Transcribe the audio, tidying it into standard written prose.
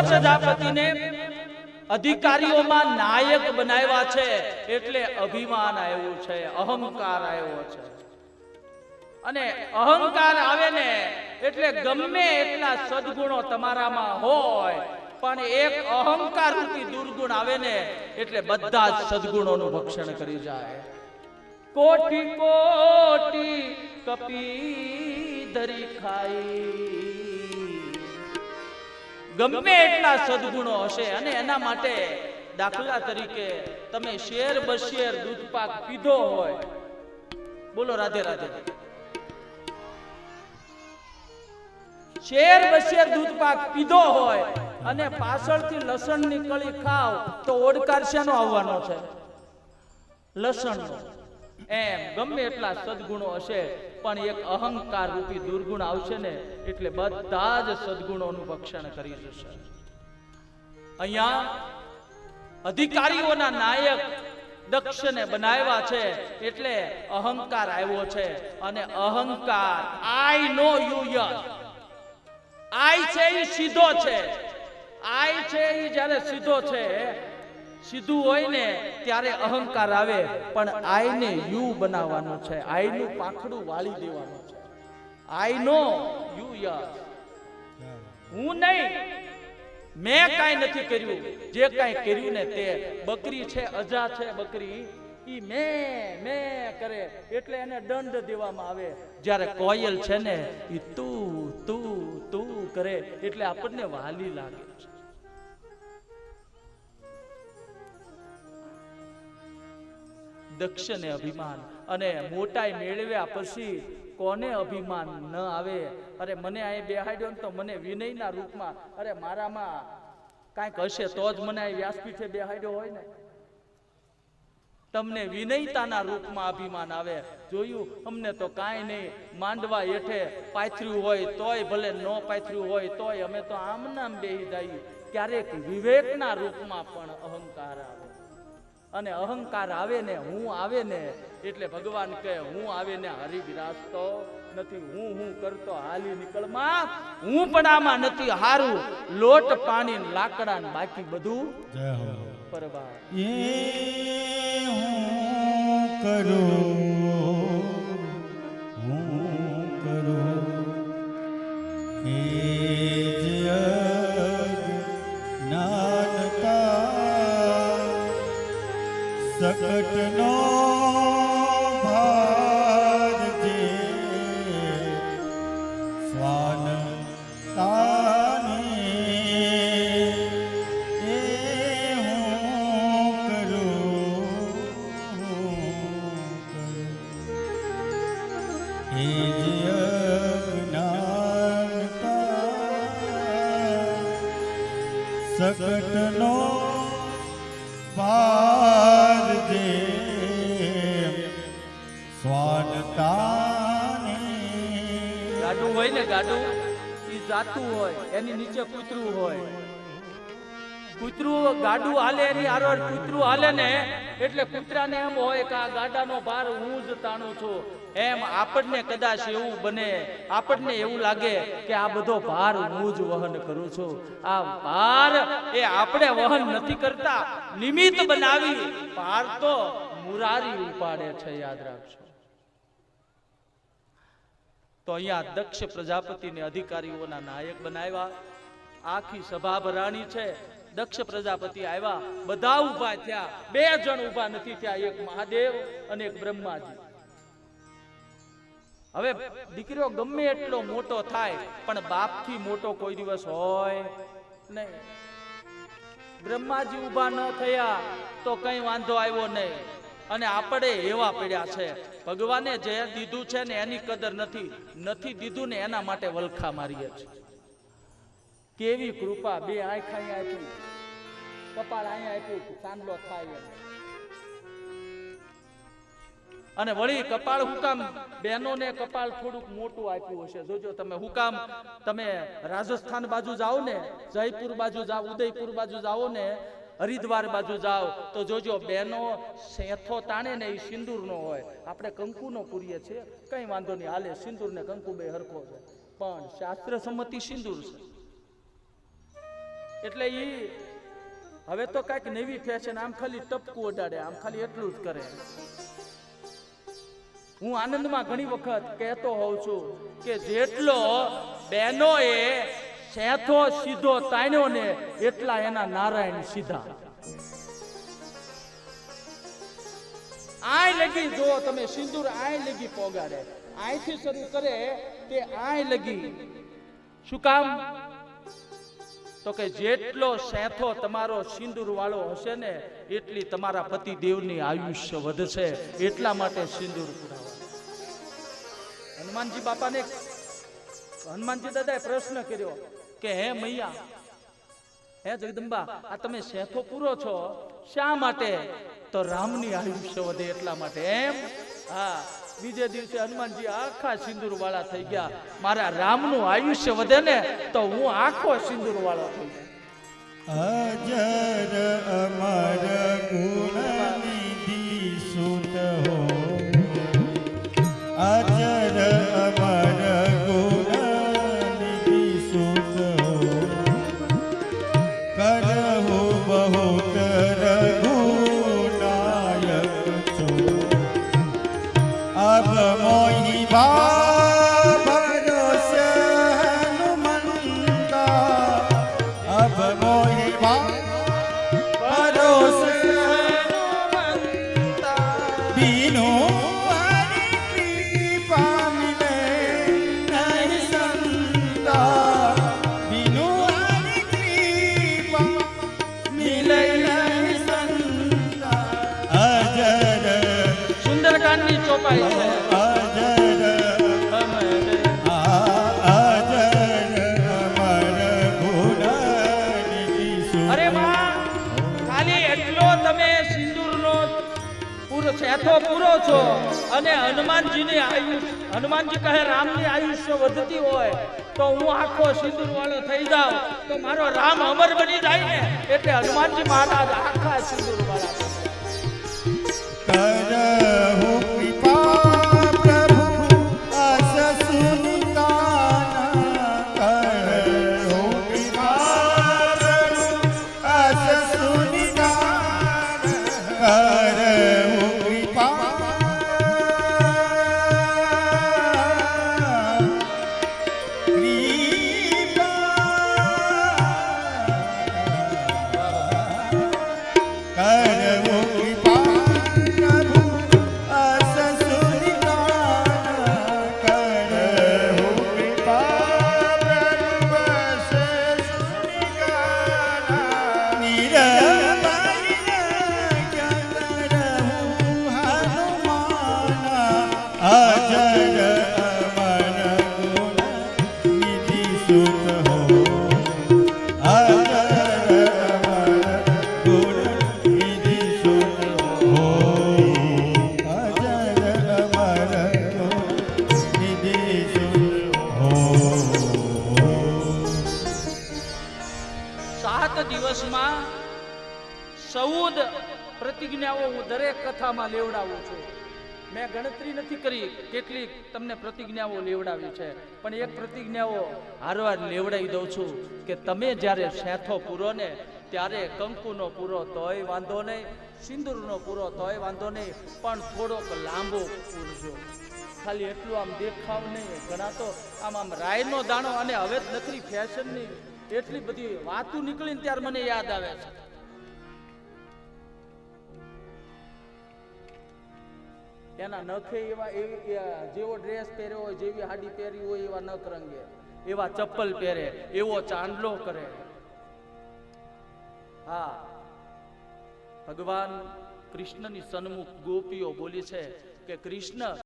પ્રજાપતિને અધિકારીઓમાં નાયક બનાવ્યા છે એટલે અભિમાન આવ્યું છે, અહંકાર આવ્યો છે. અને અહંકાર આવે ને એટલે ગમે એટલા સદગુણો તમારામાં હોય પણ એક અહંકાર રૂપી દુર્ગુણ આવે ને એટલે બધા જ સદગુણોનું ભક્ષણ કરી જાય. કોટી કોટી કપી ધરી ખાઈ, ગમે એટલા સદગુણો હશે. અને એના માટે દાખલા તરીકે તમે શેર બશેર દૂધ પાક પીધો હોય, બોલો રાધે રાધે, શેર બશેર દૂધ પાક પીધો હોય અને પાછળથી લસણની કળી ખાવ તો ઓડકાર શેનો આવવાનો છે? લસણનો. એમ ગમે એટલા સદગુણો હશે પણ એક અહંકાર રૂપી દુર્ગુણ આવશે ને એટલે બધા જ સદગુણોનું ભક્ષણ કરી જશે. અહીંયા અધિકારીઓના નાયક દક્ષને બનાવ્યા છે એટલે અહંકાર આવ્યો છે. અને અહંકાર આઈ નો યુ યસ, આઈ છે એ સીધો છે. આઈ છે એ જ્યારે સીધો છે, સીધું હોય ને ત્યારે અહંકાર આવે, પણ આઈ ને યુ બનાવવાનો છે, આઈ નું પાંખડું વાળી દેવાનું છે. આઈ નો યુ યસ, હું નહીં, મેં કાંઈ નથી કર્યું, જે કાંઈ કર્યું ને તે બકરી છે, અજા છે બકરી, ઈ મેં કરે એટલે એને દંડ દેવામાં આવે. જ્યારે કોયલ છે ને ઈ તું તું તું કરે એટલે આપણને વાલી લાગે છે. દક્ષને અભિમાન, અને મોટાઈ મેળવ્યા પછી કોને અભિમાન ન આવે? અરે મને અહીં બેહાડ્યો ને તો મને વિનયના રૂપમાં, અરે મારામાં કાંઈક હશે તો જ મને અહીં વ્યાસપીઠે બેહાડ્યો હોય ને. તમને વિનયતાના રૂપમાં અભિમાન આવે. જોયું અમને તો કાંઈ નહીં, માંડવા હેઠે પાથર્યું હોય તોય ભલે, ન પાથર્યું હોય તોય અમે તો આમ નામ બેહી જઈએ. ક્યારેક વિવેકના રૂપમાં પણ અહંકાર આવે. અને અહંકાર આવે ને, હું આવે ને એટલે ભગવાન કહે હું આવે ને હરી વિરાસતો નથી, હું કરતો હાલી નીકળમાં, હું પણ આમાં નથી હારું. લોટ પાણી લાકડા ને બાકી બધું પરવા. હું કરું એ સકટનો ભાર જે સ્વાન તાને એ હું કરું એ જે અજ્ઞાનતા સકટનો ભાર જે સ્વાનતાને. ગાડું હોય ને, ગાડું ઈ જાતું હોય, એની નીચે કૂતરું હોય. કૂતરું ગાડું હાલે એની હારો કૂતરું હાલે ને એટલે કૂતરાને એમ હોય કે આ ગાડાનો ભાર હું જ તાણું છું. એમ આપણને કદાચ એવું બને, આપણને એવું લાગે કે આ બધો ભાર હું જ વહન કરું છું. આ ભાર એ આપણે વહન નથી કરતા, નિમિત્ત બનાવી ભાર તો મુરારી ઉપાડે છે, યાદ રાખજો. તો અહીંયા દક્ષ પ્રજાપતિને અધિકારીઓના નાયક બનાવ્યા. આખી સભા ભરાણી છે. દક્ષ પ્રજાપતિ આવ્યા, બધા ઉભા થયા. બે જણ ઉભા નથી થયા, એક મહાદેવ અને એક બ્રહ્માજી. હવે દીકરીઓ ગમે એટલો મોટો થાય પણ બાપથી મોટો કોઈ દિવસ હોય નહીં. બ્રહ્માજી ઉભા ન થયા તો કઈ વાંધો આવ્યો નહીં, અને આપણે એવા પડ્યા છે. ભગવાને જે દીધું છે ને એની કદર નથી દીધું ને એના માટે વલખા મારીએ છીએ. કેવી કૃપા! બે આંખ અહીંયા આપી, કપાળ અહીંયા આપ્યું, ચાંદલો થાય એમ. અને વળી કપાળ હું કામ બહેનોને કપાળ થોડુંક મોટું આપ્યું હશે. જોજો તમે હું કામ તમે રાજસ્થાન બાજુ જાઓ ને, જયપુર બાજુ જાઓ, ઉદયપુર બાજુ જાઓ ને, હરિદ્વાર બાજુ જાઓ તો જોજો બહેનો સેથો તાણે ને એ સિંદૂર નો હોય. આપણે કંકુ નો પૂરીએ છીએ, કઈ વાંધો નહીં, હાલે. સિંદૂર ને કંકુ બે હરખો છે, પણ શાસ્ત્ર સંમતિ સિંદૂર છે. એટલે ઈ હવે તો કઈક નવી ફેશન, આમ ખાલી ટપકું અડાડે, આમ ખાલી એટલું જ કરે. હું આનંદમાં ઘણી વખત કહેતો હોઉં છું કે જેટલો બહેનોએ સેથો સીધો તાણ્યો ને એટલા એના નારાયણ સીધા. આય લગી જો તમે સિંદૂર આય લગી પોગાડે, આયથી શરૂ કરે તે આય લગી. શું કામ? તો કે જેટલો સેથો તમારો સિંદૂર વાળો હશે ને એટલી તમારા પતિ દેવની આયુષ્ય વધશે. એટલા માટે સિંદૂર પુરાવા. હનુમાનજી બાપાને હનુમાનજી દાદાએ પ્રશ્ન કર્યો કે હે મૈયા, હે જગદંબા, આ તમે સેથો પૂરો છો શા માટે? તો રામની આયુષ્ય વધે એટલા માટે. એમ? હા. બીજે દિવસે હનુમાનજી આખા સિંદૂર વાળા થઈ ગયા. મારા રામનું આયુષ્ય વધે ને તો હું આખો સિંદૂર વાળો થઈ જાય. અજર અમર ગુણ નિધિ સુત હો, અજર અમર ગુણ નિધિ સુત હો, કરહુ બહુત રઘુનાયક છો, अब मोहि भरोसे हनुमंता, अब मोहि भरोसे हनुमंता, बिनु हरि कृपा मिले नहीं संता, बिनु हरि कृपा मिले नहीं संता. अजर સુંદરકાંડની ચોપાઈ છે. અરે માં, ખાલી એટલો તમે સિંદૂરનો સેથો પૂરો છો અને હનુમાનજીની હનુમાનજી કહે રામની આયુષ્ય વધતી હોય તો હું આખો સિંદૂર વાળો થઈ જાઉં તો મારો રામ અમર બની જાય ને. એટલે હનુમાનજી મહારાજ આખા સિંદૂર વાળા करहु कृपा प्रभु अस सुनिताना, करहु कृपा प्रभु अस सुनिताना, करहु कृपा करहु દિવસમાં 14 પ્રતિજ્ઞાઓ હું દરેક કથામાં લેવડાવું છું. મેં ગણતરી નથી કરી કેટલી તમને પ્રતિજ્ઞાઓ લેવડાવી છે, પણ એક પ્રતિજ્ઞાઓ હારવાર લેવડાવી દઉં છું કે તમે જ્યારે સેથો પૂરો ને ત્યારે કંકુનો પૂરો તોય વાંધો નહીં, સિંદૂરનો પૂરો તોય વાંધો નહીં, પણ થોડોક લાંબો પૂરજો. ખાલી એટલું આમ દેખાવ નહીં. ઘણા તો આમ રાયનો દાણો, અને હવે નકરી ફેશનની એટલી બધી વાતો નીકળીને ત્યારે મને યાદ આવે છે. એના નખે એવા જેવો ડ્રેસ પહેર્યો હોય, જેવી હાડી પહેરી હોય એવા નખ રંગે, એવા ચપ્પલ પહેરે, એવો ચાંદલો કરે. હા, ભગવાન કૃષ્ણની સન્મુખ ગોપીઓ બોલી છે કે કૃષ્ણ